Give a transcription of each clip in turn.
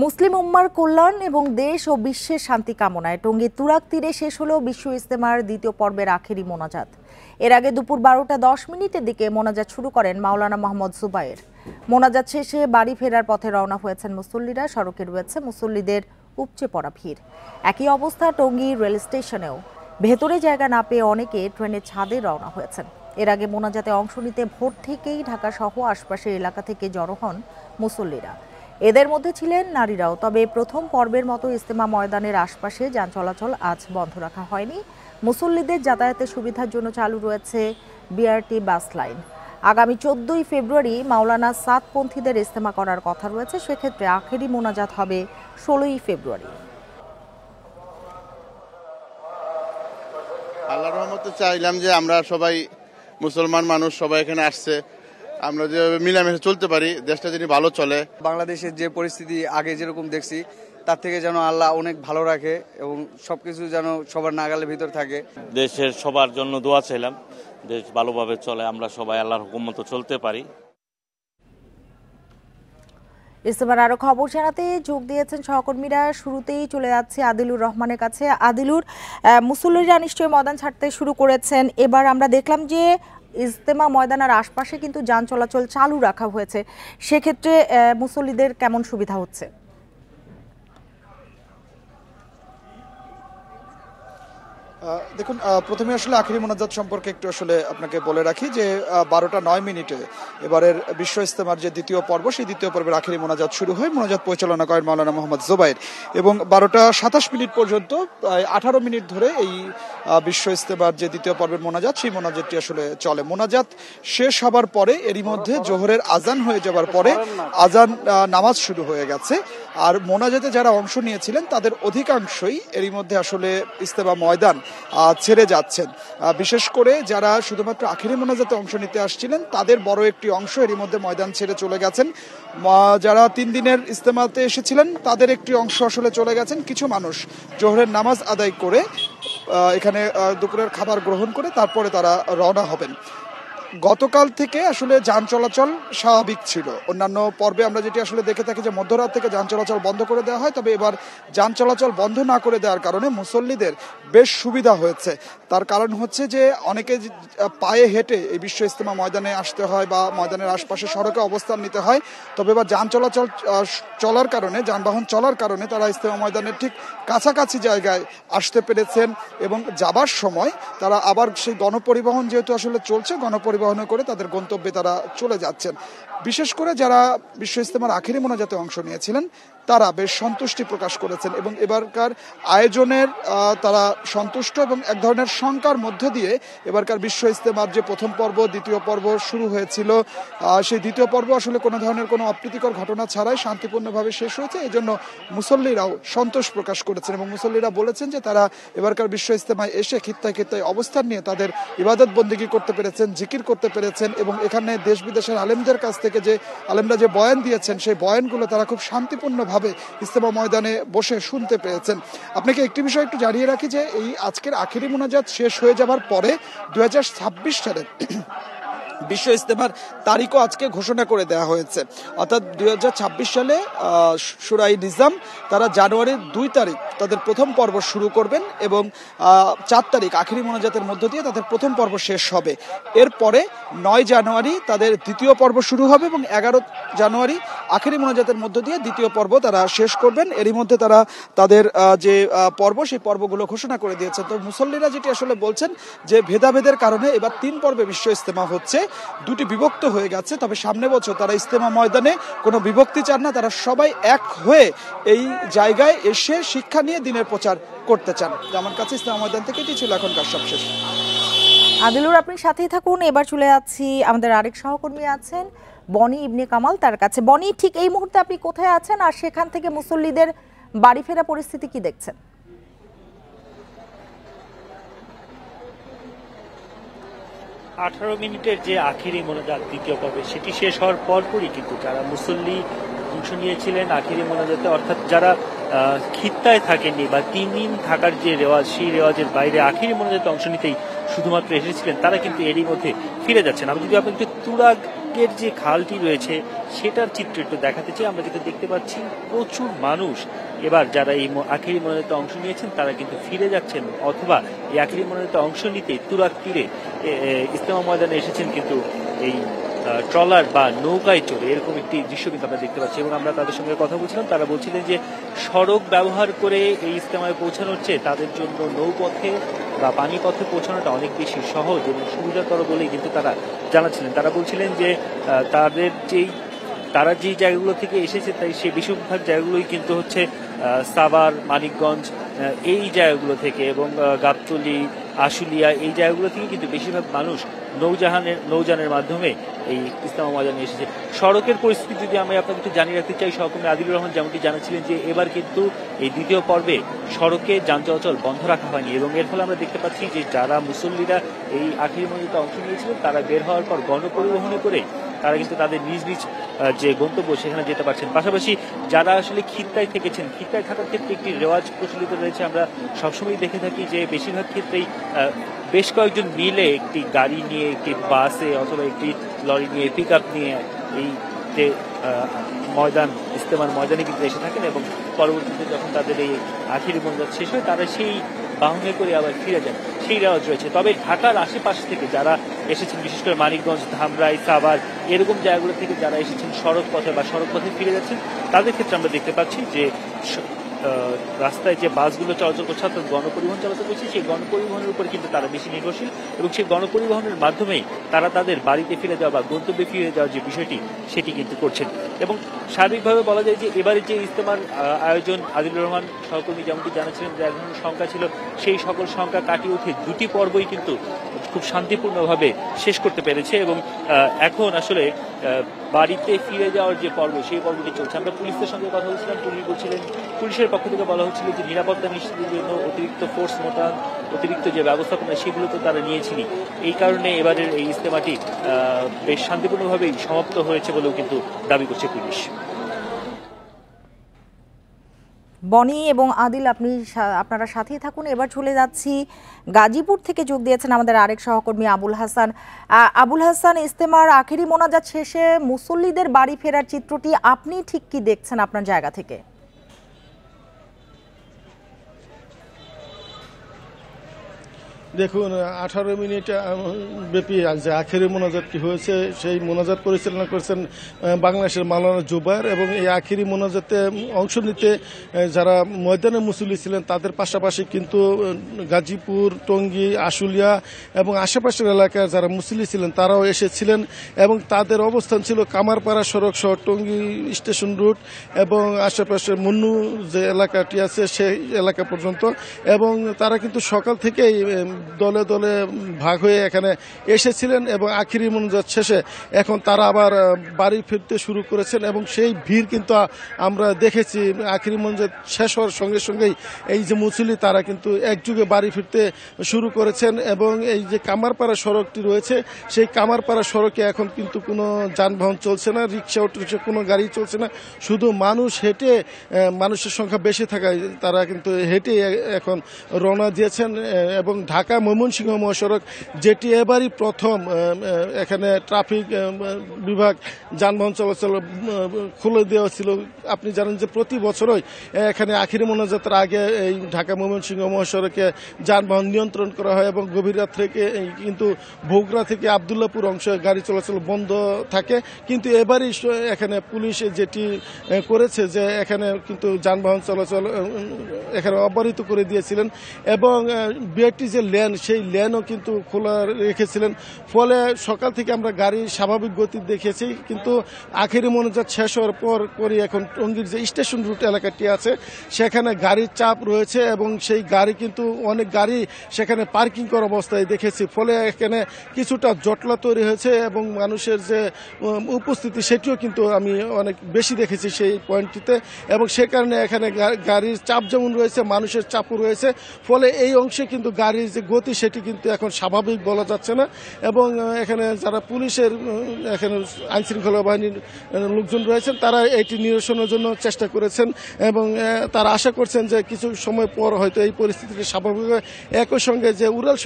মুসলিম উম্মার কল্যাণ এবং দেশ ও বিশ্বের শান্তি কামনায় টঙ্গীর তুরাগ তীরে শেষ হলো বিশ্ব ইজতেমার দ্বিতীয় পর্বের আখেরি মোনাজাত। এর আগে দুপুর 12:10 দিকে মোনাজাত শুরু করেন মাওলানা মোহাম্মদ জুবায়ের। মোনাজাত শেষে বাড়ি ফেরার পথে রওনা হয়েছেন মুসল্লিরা। সড়কে রয়েছে মুসল্লিদের উপচে পড়া ভিড়। একই অবস্থা টঙ্গী রেল স্টেশনেও। ভেতরে জায়গা না পেয়ে অনেকে ট্রেনের ছাদে রওনা হয়েছেন। এর আগে মোনাজাতে অংশ নিতে ভোর থেকেই ঢাকা সহ আশপাশের এলাকা থেকে জড়ো হন মুসল্লিরা। এদের মধ্যে ছিলেন নারীরাও। তবে প্রথম পর্বের মতো ইজতেমা ময়দানের আশপাশে যান চলাচল আজ বন্ধ রাখা হয়নি। মুসল্লিদের যাতায়াতের সুবিধার জন্য চালু রয়েছে বিআরটি বাস লাইন। আগামী 14ই ফেব্রুয়ারি মাওলানা সাতপন্থীদের ইজতেমা করার কথা রয়েছে। সেক্ষেত্রে আখেরি মোনাজাত হবে 16ই ফেব্রুয়ারি। আল্লাহর রহমতে চাইলাম যে আমরা সবাই মুসলমান মানুষ সবাই এখানে আসছে, আমরা যেভাবে মিলেমিশে চলতে পারি, দেশটা যেন ভালো চলে। বাংলাদেশের যে পরিস্থিতি আগে যেরকম দেখছি তার থেকে যেন আল্লাহ অনেক ভালো রাখে এবং সবকিছু যেন সবার নাগালের ভিতর থাকে। দেশের সবার জন্য দোয়া চাইলাম, দেশ ভালোভাবে চলে, আমরা সবাই আল্লাহর হুকুম মতো চলতে পারি। ইজতেমার আরো খবর জানাতে যোগ দিয়েছেন সহকর্মীরা। শুরুতেই চলে যাচ্ছে আদিলুর রহমানের কাছে। আদিলুর, মুসল্লিরা নিশ্চয়ই ময়দান ছাড়তে শুরু করেছেন। এবার আমরা দেখলাম যে ইজতেমা ময়দানের আশপাশে কিন্তু যান চলাচল চালু রাখা হয়েছে। সেক্ষেত্রে মুসল্লিদের কেমন সুবিধা হচ্ছে? দেখুন, প্রথমে আসলে আখেরি মোনাজাত সম্পর্কে একটু আসলে আপনাকে বলে রাখি যে 12:09 এবারের বিশ্ব ইজতেমার যে দ্বিতীয় পর্ব, সেই দ্বিতীয় পর্বের আখেরি মোনাজাত শুরু হয়। মোনাজাত পরিচালনা করেন মাওলানা মোহাম্মদ জুবায়ের এবং 12:27 পর্যন্ত 18 মিনিট ধরে এই বিশ্ব ইজতেমার যে দ্বিতীয় পর্বের মোনাজাত, সেই মোনাজাতটি আসলে চলে। মোনাজাত শেষ হবার পরে এরই মধ্যে জোহরের আজান হয়ে যাবার পরে আজান নামাজ শুরু হয়ে গেছে। আর মোনাজাতে যারা অংশ নিয়েছিলেন তাদের অধিকাংশই এরই মধ্যে আসলে ইজতেমা ময়দান ছেড়ে যাচ্ছেন। বিশেষ করে যারা শুধুমাত্র আখেরি মোনাজাতে অংশ নিতে আসছিলেন তাদের বড় একটি অংশ এরই মধ্যে ময়দান ছেড়ে চলে গেছেন। যারা 3 দিনের ইজতেমাতে এসেছিলেন তাদের একটি অংশ আসলে চলে গেছেন। কিছু মানুষ জোহরের নামাজ আদায় করে এখানে দুপুরের খাবার গ্রহণ করে তারপরে তারা রওনা হবেন। গতকাল থেকে আসলে যান চলাচল স্বাভাবিক ছিল। অন্যান্য পর্বে আমরা যেটি আসলে দেখে থাকি যে মধ্যরাত থেকে যান চলাচল বন্ধ করে দেওয়া হয়, তবে এবার যান চলাচল বন্ধ না করে দেওয়ার কারণে মুসল্লিদের বেশ সুবিধা হয়েছে। তার কারণ হচ্ছে যে অনেকে পায়ে হেঁটে এই বিশ্ব ইজতেমা ময়দানে আসতে হয় বা ময়দানের আশপাশে সড়কে অবস্থান নিতে হয়। তবে এবার যান চলাচল চলার কারণে, যানবাহন চলার কারণে তারা ইজতেমা ময়দানের ঠিক কাছাকাছি জায়গায় আসতে পেরেছেন এবং যাবার সময় তারা আবার সেই গণপরিবহন যেহেতু আসলে চলছে, গণপরিবহনে করে তাদের গন্তব্যে তারা চলে যাচ্ছেন। বিশেষ করে যারা বিশ্ব ইজতেমার আখেরি মোনাজাতে অংশ নিয়েছিলেন তারা বেশ সন্তুষ্টি প্রকাশ করেছেন এবং এবারকার আয়োজনের তারা সন্তুষ্ট এবং এক ধরনের শঙ্কার মধ্য দিয়ে এবারকার বিশ্ব ইজতেমার যে প্রথম পর্ব দ্বিতীয় পর্ব শুরু হয়েছিল, সেই দ্বিতীয় পর্ব আসলে কোনো ধরনের কোনো অপ্রীতিকর ঘটনা ছাড়াই শান্তিপূর্ণভাবে শেষ হয়েছে। এই জন্য মুসল্লিরাও সন্তোষ প্রকাশ করেছেন এবং মুসল্লিরা বলেছেন যে তারা এবারকার বিশ্ব ইজতেমায় এসে খিত্তায় খিত্তায় অবস্থান নিয়ে তাদের ইবাদত বন্দেগী করতে পেরেছেন, জিকির করতে পেরেছেন এবং এখানে দেশ বিদেশের আলেমদের কাছ থেকে যে আলেমরা যে বয়ান দিয়েছেন সেই বয়ানগুলো তারা খুব শান্তিপূর্ণভাবে ইজতেমা ময়দানে বসে শুনতে পেয়েছেন। আপনাকে একটি বিষয় একটু জানিয়ে রাখি যে এই আজকের আখেরি মোনাজাত শেষ হয়ে যাবার পরে 2026 সালে বিশ্ব ইজতেমার তারিখও আজকে ঘোষণা করে দেওয়া হয়েছে। অর্থাৎ 2026 সালে শুরাই নিজাম তারা জানুয়ারির 2 তারিখ তাদের প্রথম পর্ব শুরু করবেন এবং 4 তারিখ আখেরি মোনাজাতের মধ্য দিয়ে তাদের প্রথম পর্ব শেষ হবে। এরপরে 9 জানুয়ারি তাদের দ্বিতীয় পর্ব শুরু হবে এবং 11 জানুয়ারি আখেরি মোনাজাতের মধ্য দিয়ে দ্বিতীয় পর্ব তারা শেষ করবেন। এরই মধ্যে তারা তাদের যে পর্ব সেই পর্বগুলো ঘোষণা করে দিয়েছেন। তো মুসল্লিরা যেটি আসলে বলছেন যে ভেদাভেদের কারণে এবার 3 পর্বে বিশ্ব ইজতেমা হচ্ছে, দুটি বিভক্ত হয়ে গেছে। তবে সামনে বছর তারা ইজতেমা ময়দানে কোনো বিভক্তি চান না, তারা সবাই এক হয়ে এই জায়গায় এসে শিক্ষা নিয়ে দিনের প্রচার করতে চান। আমার কাছে ইজতেমা ময়দান থেকে এটি ছিল এখনকার সবশেষ। আদিলুর, আপনি সাথেই থাকুন। এবার চলে যাচ্ছি আমাদের আরেক সহকর্মী আছেন বনি ইবনে কামাল, তার কাছে। বনি, ঠিক এই মুহূর্তে আপনি কোথায় আছেন আর সেখান থেকে মুসল্লিদের বাড়ি ফেরা পরিস্থিতি কি দেখছেন? 18 মিনিটের যে আখেরি মোনাজাত দ্বিতীয় পর্বে সেটি শেষ হওয়ার পরপরই কিন্তু যারা মুসল্লি অংশ নিয়েছিলেন আখেরি মোনাজাতে, অর্থাৎ যারা খিত্তায় থাকেননি বা 3 দিন থাকার যে রেওয়াজ, সেই রেওয়াজের বাইরে আখেরি মোনাজাতে অংশ নিতেই শুধুমাত্র এসেছিলেন, তারা কিন্তু এরই মধ্যে ফিরে যাচ্ছেন। আমি যদি আপনাকে তুরাগ তুরাক্কের যে খালটি রয়েছে সেটার চিত্র একটু দেখাতে চাই। আমরা যেটা দেখতে পাচ্ছি, প্রচুর মানুষ এবার যারা এই আখেরি মোনাজাতে অংশ নিয়েছেন তারা কিন্তু ফিরে যাচ্ছেন, অথবা এই আখেরি মোনাজাতে অংশ নিতে তুরাক তীরে ইজতেমা ময়দানে এসেছেন কিন্তু এই ট্রলার বা নৌকায় চড়ে, এরকম একটি দৃশ্য কিন্তু আমরা দেখতে পাচ্ছি। এবং আমরা তাদের সঙ্গে কথা বলছিলাম, তারা বলছিলেন যে সড়ক ব্যবহার করে এই ইজতেমায় পৌঁছানোর চেয়ে তাদের জন্য নৌপথে বা পানিপথে পৌঁছানোটা অনেক বেশি সহজ এবং সুবিধাতর বলেই কিন্তু তারা জানাচ্ছিলেন। তারা বলছিলেন যে তারা যেই জায়গাগুলো থেকে এসেছে তাই সে বেশিরভাগ জায়গাগুলোই কিন্তু হচ্ছে সাভার, মানিকগঞ্জ এই জায়গাগুলো থেকে, এবং গাবতলী, আশুলিয়া এই জায়গাগুলো থেকে কিন্তু বেশিরভাগ মানুষ নৌযানের মাধ্যমে এই ইজতেমা ময়দানে এসেছে। সড়কের পরিস্থিতি যদি আমি আপনাকে একটু জানিয়ে রাখতে চাই, সহকর্মী আদিলুর রহমান যেমনটি জানাচ্ছিলেন যে এবার কিন্তু এই দ্বিতীয় পর্বে সড়কে যান চলাচল বন্ধ রাখা হয়নি, এবং এর ফলে আমরা দেখতে পাচ্ছি যে যারা মুসল্লিরা এই আখেরি মোনাজাতে অংশ নিয়েছিলেন তারা বের হওয়ার পর গণপরিবহনে করে তারা কিন্তু তাদের নিজ নিজ যে গন্তব্য সেখানে যেতে পারছেন। পাশাপাশি যারা আসলে খিত্তায় থেকেছেন, খিত্তায় থাকার ক্ষেত্রে একটি রেওয়াজ প্রচলিত রয়েছে, আমরা সবসময় দেখে থাকি যে বেশিরভাগ ক্ষেত্রেই বেশ কয়েকজন মিলে একটি গাড়ি নিয়ে, একটি বাসে অথবা একটি লরি নিয়ে, পিক আপ নিয়ে এই যে ইজতেমার ময়দানে কিন্তু এসে থাকেন, এবং পরবর্তীতে যখন তাদের এই আখেরি মোনাজাত শেষ হয় তারা সেই বাহনে করে আবার ফিরে যান, সেই রেওয়াজ রয়েছে। তবে ঢাকার আশেপাশ থেকে যারা এসেছেন, বিশেষ করে মানিকগঞ্জ, ধামরাই, সাভার এরকম জায়গাগুলো থেকে যারা এসেছেন সড়ক পথে ফিরে যাচ্ছেন, তাদের ক্ষেত্রে আমরা দেখতে পাচ্ছি যে রাস্তায় যে বাসগুলো চলাচল করছে অর্থাৎ গণপরিবহন চলাচল করছে, সেই গণপরিবহনের উপর কিন্তু তারা বেশি নির্ভরশীল, এবং সেই গণপরিবহনের মাধ্যমেই তারা তাদের বাড়িতে ফিরে যাওয়া বা গন্তব্যে ফিরে যাওয়ার যে বিষয়টি সেটি কিন্তু করছেন। এবং সার্বিকভাবে বলা যায় যে এবারে যে ইজতেমার আয়োজন, আদিলুর রহমান সহকর্মী যেমনটি জানাচ্ছিলেন যে এক ধরনের সংখ্যা ছিল, সেই সকল সংখ্যা কাটিয়ে উঠে দুটি পর্বই কিন্তু খুব শান্তিপূর্ণভাবে শেষ করতে পেরেছে, এবং এখন আসলে বাড়িতে ফিরে যাওয়ার যে পর্ব সেই পর্বটি চলছে। আমরা পুলিশের সঙ্গে কথা বলছিলাম, পুলিশের পক্ষ থেকে বলা হচ্ছিল যে নিরাপত্তা নিশ্চিতের জন্য অতিরিক্ত ফোর্স মোতায়েন, অতিরিক্ত যে ব্যবস্থাপনা সেগুলো তো তারা নিয়েছিলেন। এই কারণে এবারের এই ইজতেমাটি বেশ শান্তিপূর্ণভাবেই সমাপ্ত হয়েছে বলেও কিন্তু দাবি করছে পুলিশ। বনি এবং আদিল, আপনারা সাথেই থাকুন। এবার চলে যাচ্ছি গাজীপুর থেকে যোগ দিয়েছেন আমাদের আরেক সহকর্মী আবুল হাসান। আবুল হাসান, ইজতেমার আখেরি মোনাজাত শেষে মুসল্লিদের বাড়ি ফেরার চিত্রটি আপনি ঠিক কি দেখছেন আপনার জায়গা থেকে? দেখুন, 18 মিনিট ব্যাপী যে আখেরি মোনাজাতটি হয়েছে সেই মোনাজাত পরিচালনা করেছেন বাংলাদেশের মাওলানা জুবায়ের, এবং এই আখেরি মোনাজাতে অংশ নিতে যারা ময়দানে মুসল্লি ছিলেন তাদের পাশাপাশি কিন্তু গাজীপুর, টঙ্গী, আশুলিয়া এবং আশেপাশের এলাকার যারা মুসল্লি ছিলেন তারাও এসেছিলেন, এবং তাদের অবস্থান ছিল কামারপাড়া সড়ক সহ টঙ্গী স্টেশন রুট এবং আশেপাশে মুন্নু যে এলাকাটি আছে সেই এলাকা পর্যন্ত, এবং তারা কিন্তু সকাল থেকেই দলে দলে ভাগ হয়ে এখানে এসেছিলেন, এবং আখেরি মোনাজাত শেষে এখন তারা আবার বাড়ি ফিরতে শুরু করেছেন। এবং সেই ভিড় কিন্তু আমরা দেখেছি আখেরি মোনাজাত শেষ হওয়ার সঙ্গে সঙ্গেই এই যে মুসল্লি তারা কিন্তু একযুগে বাড়ি ফিরতে শুরু করেছেন, এবং এই যে কামারপাড়া সড়কটি রয়েছে সেই কামারপাড়া সড়কে এখন কিন্তু কোনো যানবাহন চলছে না, রিক্সা অটোরিক্সা কোনো গাড়ি চলছে না, শুধু মানুষ হেঁটে, মানুষের সংখ্যা বেশি থাকায় তারা কিন্তু হেঁটে এখন রওনা দিয়েছেন। এবং ঢাকা ময়মনসিংহ মহাসড়ক, যেটি এবারই প্রথম এখানে ট্রাফিক বিভাগ যানবাহন চলাচল খুলে দেওয়া ছিল। আপনি জানেন যে প্রতি বছরই এখানে আখেরি মোনাজাতের আগে এই ঢাকা ময়মনসিংহ মহাসড়কে যানবাহন নিয়ন্ত্রণ করা হয়, এবং গভীর রাত থেকে কিন্তু বগুড়া থেকে আবদুল্লাপুর অংশে গাড়ি চলাচল বন্ধ থাকে। কিন্তু এবারই এখানে পুলিশ যেটি করেছে যে এখানে কিন্তু যানবাহন চলাচল এখানে অব্যাহত করে দিয়েছিলেন, এবং বিআরটি যে লেন সেই লেনও কিন্তু খোলা রেখেছিলেন, ফলে সকাল থেকে আমরা গাড়ি স্বাভাবিক গতি দেখেছি। কিন্তু আখেরি মোনাজাত শেষ হওয়ার পরই এখন টঙ্গীর যে স্টেশন রুট এলাকাটি আছে সেখানে গাড়ির চাপ রয়েছে, এবং সেই গাড়ি কিন্তু অনেক গাড়ি সেখানে পার্কিং করা অবস্থায় দেখেছি, ফলে এখানে কিছুটা জটলা তৈরি হয়েছে, এবং মানুষের যে উপস্থিতি সেটিও কিন্তু আমি অনেক বেশি দেখেছি সেই পয়েন্টটিতে, এবং সে কারণে এখানে গাড়ির চাপ যেমন রয়েছে মানুষের চাপও রয়েছে, ফলে এই অংশে কিন্তু গাড়ির যে গতি সেটি কিন্তু এখন স্বাভাবিক বলা যাচ্ছে না। এবং এখানে যারা পুলিশের এখানে আইনশৃঙ্খলা বাহিনীর লোকজন রয়েছেন তারা এটি নিরসনের জন্য চেষ্টা করেছেন এবং তারা আশা করছেন যে কিছু সময় পর হয়তো এই পরিস্থিতিটি স্বাভাবিক হয়। একই সঙ্গে যে উড়াল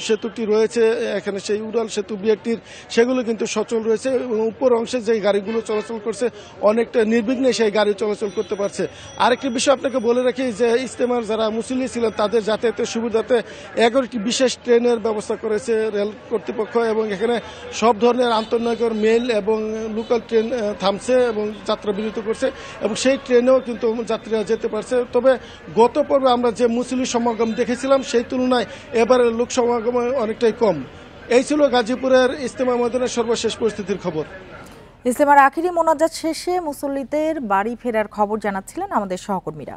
সেতুটি রয়েছে এখানে সেই উড়াল সেতু বিআরটির সেগুলো কিন্তু সচল রয়েছে এবং উপর অংশে যে গাড়িগুলো চলাচল করছে অনেকটা নির্বিঘ্নে সেই গাড়ি চলাচল করতে পারছে। আরেকটি বিষয় আপনাকে বলে রাখি যে ইজতেমার যারা মুসল্লি ছিলেন তাদের যাতায়াতের সুবিধাতে 11টি বিশেষ ট্রেনের ব্যবস্থা করেছে রেল কর্তৃপক্ষ এবং এখানে সব ধরনের আন্তঃনগর মেল এবং লোকাল ট্রেন থামছে এবং যাত্রা বিরত করছে এবং সেই ট্রেনেও কিন্তু যাত্রীরা যেতে পারছে। তবে গত পর্বে আমরা যে মুসল্লি সমাগম দেখেছিলাম সেই তুলনায় এবারের লোক সমাগম অনেকটাই কম। এই ছিল গাজীপুরের ইজতেমা ময়দানের সর্বশেষ পরিস্থিতির খবর। ইজতেমার আখেরি মোনাজাত শেষে মুসল্লিদের বাড়ি ফেরার খবর জানাচ্ছিলেন আমাদের সহকর্মীরা।